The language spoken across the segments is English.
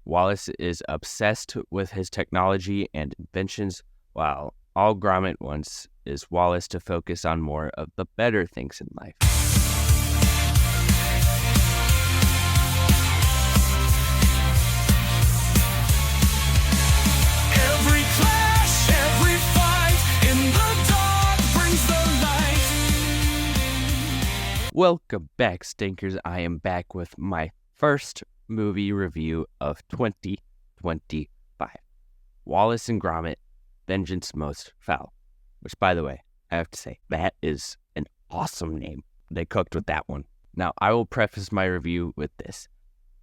Wallace is obsessed with his technology and inventions, while all Gromit wants is Wallace to focus on more of the better things in life. Every clash, every fight in the dark brings the light. Welcome back, Stinkers. I am back with my first movie review of 2025. Wallace and Gromit, Vengeance Most Fowl. Which, by the way, I have to say, that is an awesome name. They cooked with that one. Now, I will preface my review with this.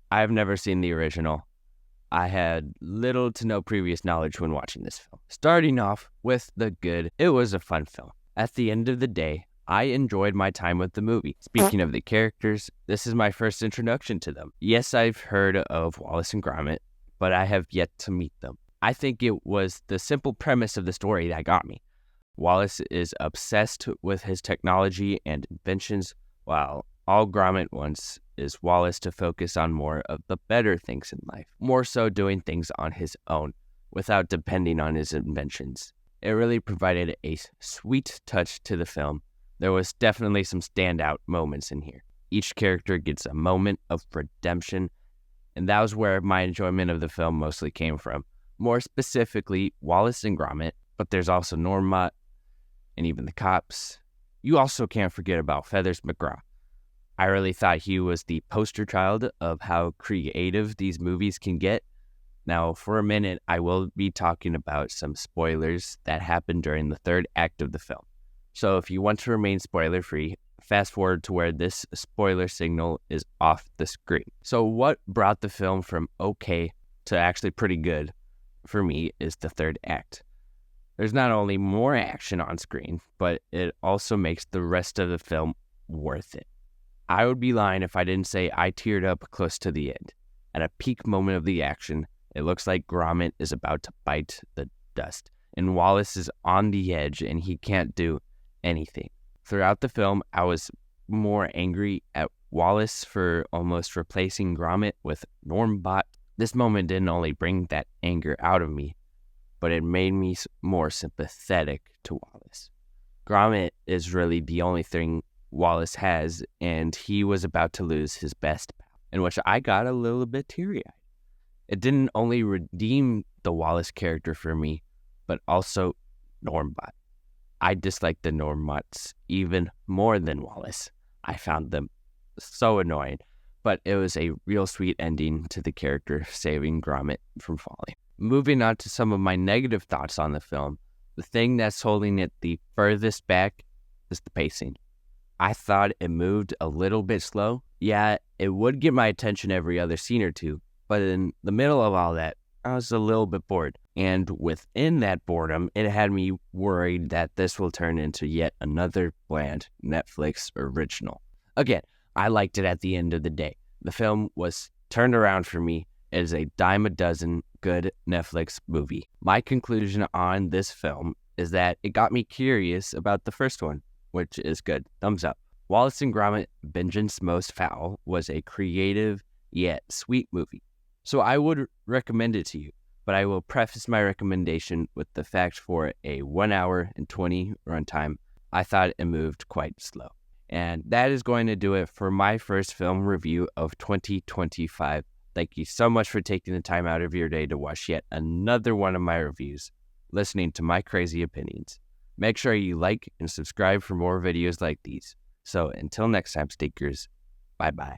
I have never seen the original. I had little to no previous knowledge when watching this film. Starting off with the good, it was a fun film. At the end of the day, I enjoyed my time with the movie. Speaking of the characters, this is my first introduction to them. Yes, I've heard of Wallace and Gromit, but I have yet to meet them. I think it was the simple premise of the story that got me. Wallace is obsessed with his technology and inventions, while all Gromit wants is Wallace to focus on more of the better things in life, more so doing things on his own, without depending on his inventions. It really provided a sweet touch to the film. There was definitely some standout moments in here. Each character gets a moment of redemption, and that was where my enjoyment of the film mostly came from. More specifically, Wallace and Gromit, but there's also Normot, and even the cops. You also can't forget about Feathers McGraw. I really thought he was the poster child of how creative these movies can get. Now, for a minute, I will be talking about some spoilers that happened during the third act of the film. So if you want to remain spoiler-free, fast forward to where this spoiler signal is off the screen. So what brought the film from okay to actually pretty good for me is the third act. There's not only more action on screen, but it also makes the rest of the film worth it. I would be lying if I didn't say I teared up close to the end. At a peak moment of the action, it looks like Gromit is about to bite the dust, and Wallace is on the edge and he can't do anything. Throughout the film, I was more angry at Wallace for almost replacing Gromit with Normbot. This moment didn't only bring that anger out of me, but it made me more sympathetic to Wallace. Gromit is really the only thing Wallace has, and he was about to lose his best pal, in which I got a little bit teary-eyed. It didn't only redeem the Wallace character for me, but also Normbot. I disliked the Normots even more than Wallace. I found them so annoying, but it was a real sweet ending to the character saving Gromit from falling. Moving on to some of my negative thoughts on the film, the thing that's holding it the furthest back is the pacing. I thought it moved a little bit slow. Yeah, it would get my attention every other scene or two, but in the middle of all that, I was a little bit bored. And within that boredom, it had me worried that this will turn into yet another bland Netflix original. Again, I liked it at the end of the day. The film was turned around for me. It is a dime a dozen good Netflix movie. My conclusion on this film is that it got me curious about the first one, which is good. Thumbs up. Wallace and Gromit, Vengeance Most Fowl was a creative yet sweet movie. So I would recommend it to you, but I will preface my recommendation with the fact for a 1 hour and 20 runtime, I thought it moved quite slow. And that is going to do it for my first film review of 2025. Thank you so much for taking the time out of your day to watch yet another one of my reviews, listening to my crazy opinions. Make sure you like and subscribe for more videos like these. So until next time, Stinkers, bye-bye.